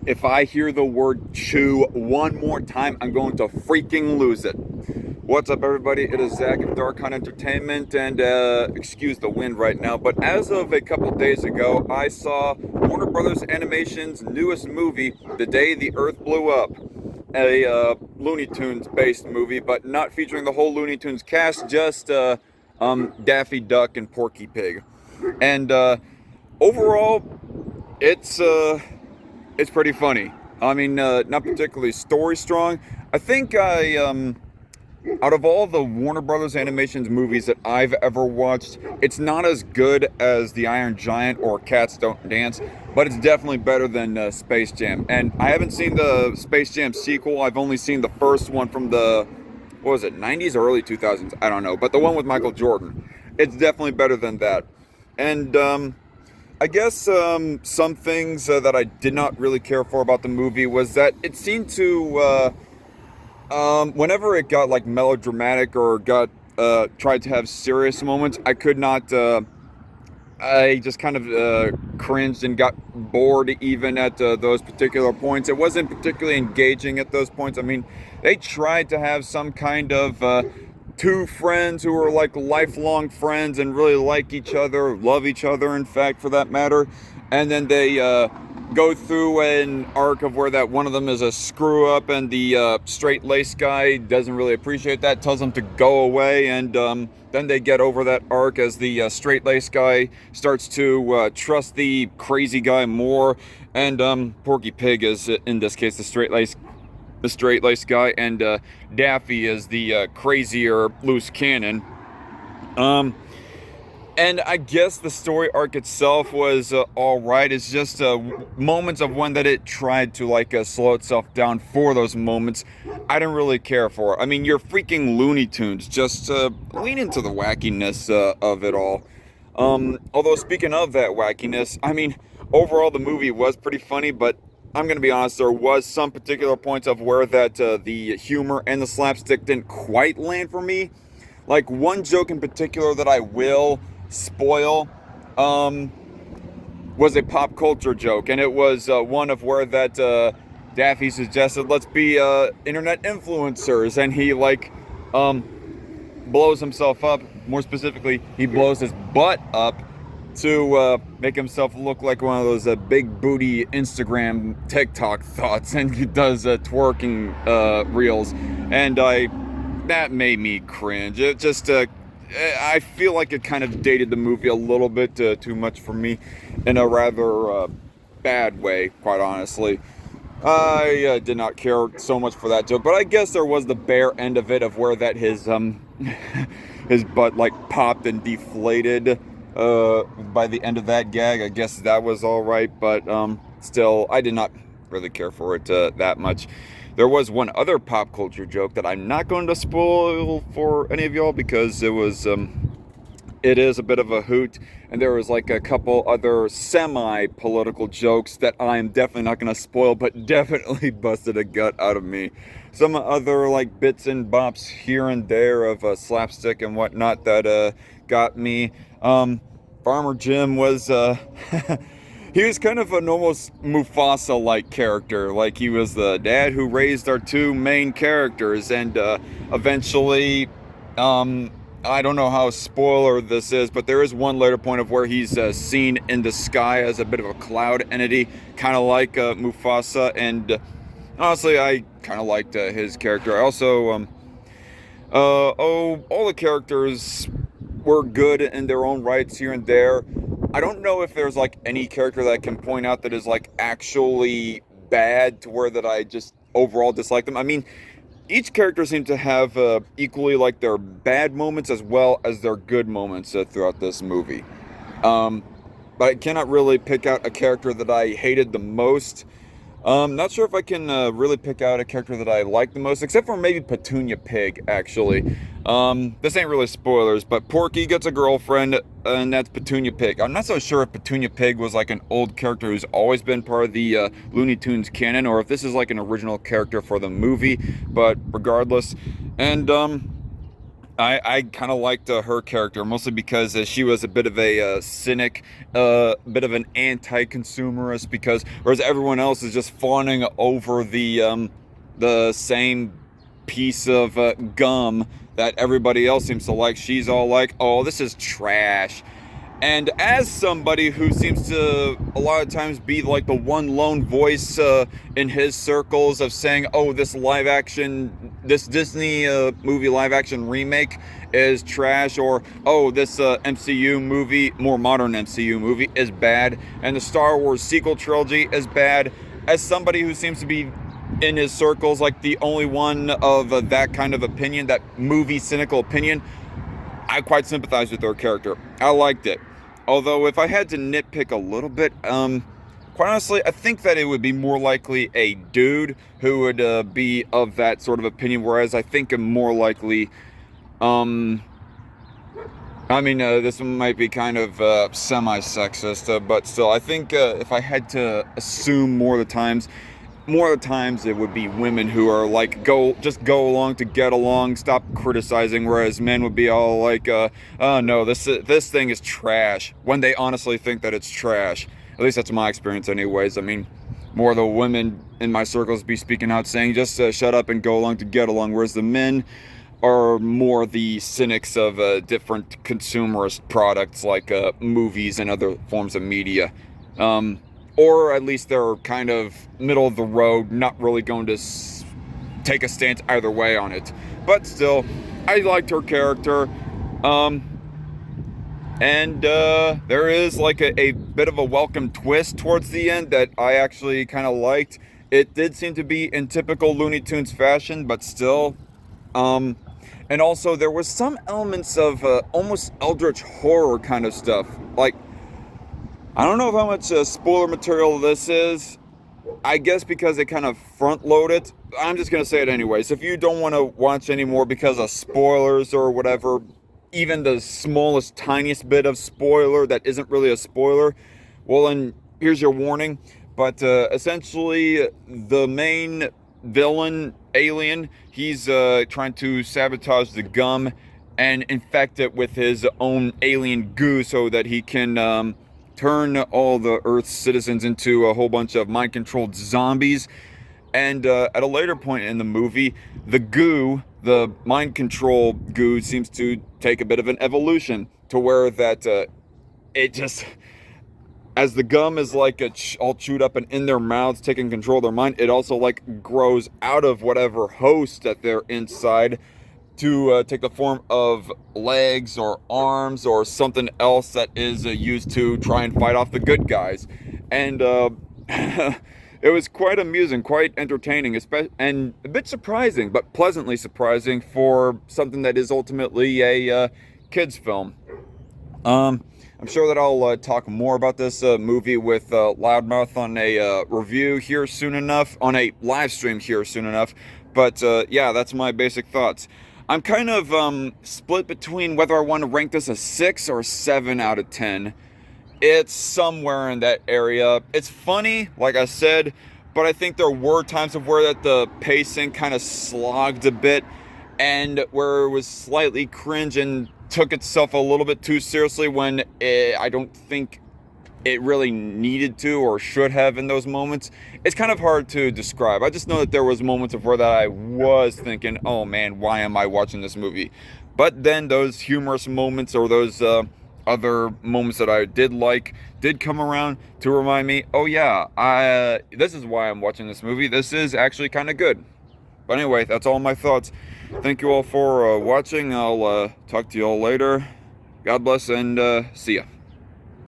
If I hear the word chew one more time, I'm going to freaking lose it. What's up, everybody? It is Zach of Dark Hunt Entertainment, and excuse the wind right now, but as of a couple days ago, I saw Warner Brothers Animation's newest movie, The Day the Earth Blew Up. A Looney Tunes based movie, but not featuring the whole Looney Tunes cast, just Daffy Duck and Porky Pig. And overall, it's it's pretty funny. I mean, not particularly story strong. I think out of all the Warner Brothers Animations movies that I've ever watched, it's not as good as The Iron Giant or Cats Don't Dance, but it's definitely better than Space Jam. And I haven't seen the Space Jam sequel. I've only seen the first one from the, what was it, 90s or early 2000s? I don't know. But the one with Michael Jordan. It's definitely better than that. And I guess some things that I did not really care for about the movie was that it seemed to, whenever it got like melodramatic or got tried to have serious moments, I could not. I just kind of cringed and got bored even at those particular points. It wasn't particularly engaging at those points. I mean, they tried to have some kind of two friends who were like lifelong friends and really like each other, love each other, in fact, for that matter. And then they go through an arc of where that one of them is a screw up, and the straight-laced guy doesn't really appreciate that, tells them to go away, and then they get over that arc as the straight-laced guy starts to trust the crazy guy more, and Porky Pig is, in this case, the straight-laced guy, and Daffy is the crazier loose cannon. And I guess the story arc itself was all right. It's just moments of when that it tried to like slow itself down for those moments. I didn't really care for. I mean, you're freaking Looney Tunes. Just lean into the wackiness of it all. Although speaking of that wackiness, I mean, overall the movie was pretty funny, but I'm gonna be honest, there was some particular points of where that the humor and the slapstick didn't quite land for me. Like one joke in particular that I will spoil was a pop culture joke, and it was one of where that Daffy suggested let's be internet influencers, and he like blows himself up. More specifically, he blows his butt up to make himself look like one of those big booty Instagram TikTok thoughts, and he does twerking reels, and that made me cringe. It just I feel like it kind of dated the movie a little bit too much for me, in a rather bad way, quite honestly. I did not care so much for that joke, but I guess there was the bare end of it, of where that his his butt like popped and deflated by the end of that gag. I guess that was all right, but still, I did not really care for it that much. There was one other pop culture joke that I'm not going to spoil for any of y'all, because it was it is a bit of a hoot, and there was like a couple other semi-political jokes that I'm definitely not going to spoil, but definitely busted a gut out of me. Some other like bits and bops here and there of slapstick and whatnot that got me. Farmer Jim was he was kind of an almost Mufasa-like character. Like, he was the dad who raised our two main characters, and eventually, I don't know how spoiler this is, but there is one later point of where he's seen in the sky as a bit of a cloud entity, kind of like Mufasa, and honestly, I kind of liked his character. I also, all the characters were good in their own rights here and there. I don't know if there's like any character that I can point out that is like actually bad to where that I just overall dislike them. I mean, each character seemed to have equally like their bad moments as well as their good moments throughout this movie. But I cannot really pick out a character that I hated the most. Not sure if I can really pick out a character that I like the most, except for maybe Petunia Pig, actually. This ain't really spoilers, but Porky gets a girlfriend, and that's Petunia Pig. I'm not so sure if Petunia Pig was like an old character who's always been part of the Looney Tunes canon, or if this is like an original character for the movie, but regardless. And I kind of liked her character mostly because she was a bit of a cynic, bit of an anti-consumerist. Because whereas everyone else is just fawning over the same piece of gum that everybody else seems to like, she's all like, "Oh, this is trash." And as somebody who seems to a lot of times be like the one lone voice in his circles of saying, "Oh, this Disney movie live action remake is trash," or "Oh, this MCU movie, more modern MCU movie, is bad," and the Star Wars sequel trilogy is bad, as somebody who seems to be in his circles like the only one of that kind of opinion, that movie cynical opinion, I quite sympathize with her character. I liked it. Although, if I had to nitpick a little bit, quite honestly, I think that it would be more likely a dude who would be of that sort of opinion, whereas I think I'm more likely, this one might be kind of semi-sexist, but still, I think if I had to assume more of the times it would be women who are like, go along to get along, stop criticizing, whereas men would be all like, "Oh no, this thing is trash," when they honestly think that it's trash. At least that's my experience anyways. I mean, more of the women in my circles be speaking out saying, "Just shut up and go along to get along," whereas the men are more the cynics of different consumerist products like movies and other forms of media. Or at least they're kind of middle of the road, not really going to take a stance either way on it. But still, I liked her character. And there is like a bit of a welcome twist towards the end that I actually kind of liked. It did seem to be in typical Looney Tunes fashion, but still. And also there was some elements of almost eldritch horror kind of stuff. Like, I don't know how much spoiler material this is. I guess because they kind of front load it. I'm just going to say it anyways. If you don't want to watch anymore because of spoilers or whatever, even the smallest, tiniest bit of spoiler that isn't really a spoiler, well then, here's your warning. But essentially, the main villain, alien, he's trying to sabotage the gum and infect it with his own alien goo so that he can turn all the Earth's citizens into a whole bunch of mind-controlled zombies. And at a later point in the movie, the mind control goo, seems to take a bit of an evolution to where that it just, as the gum is like all chewed up and in their mouths, taking control of their mind, it also like grows out of whatever host that they're inside to take the form of legs or arms or something else that is used to try and fight off the good guys. And it was quite amusing, quite entertaining, and a bit surprising, but pleasantly surprising for something that is ultimately a kids film. I'm sure that I'll talk more about this movie with Loudmouth on a review here soon enough, on a live stream here soon enough. But yeah, that's my basic thoughts. I'm kind of split between whether I want to rank this a 6 or 7 out of 10. It's somewhere in that area. It's funny, like I said, but I think there were times of where that the pacing kind of slogged a bit, and where it was slightly cringe and took itself a little bit too seriously when I don't think it really needed to or should have in those moments. It's kind of hard to describe. I just know that there was moments of where that I was thinking, "Oh man, why am I watching this movie?" But then those humorous moments or those other moments that I did come around to remind me, "Oh yeah, this is why I'm watching this movie. This is actually kind of good." But anyway, that's all my thoughts. Thank you all for watching. I'll talk to you all later. God bless and see ya.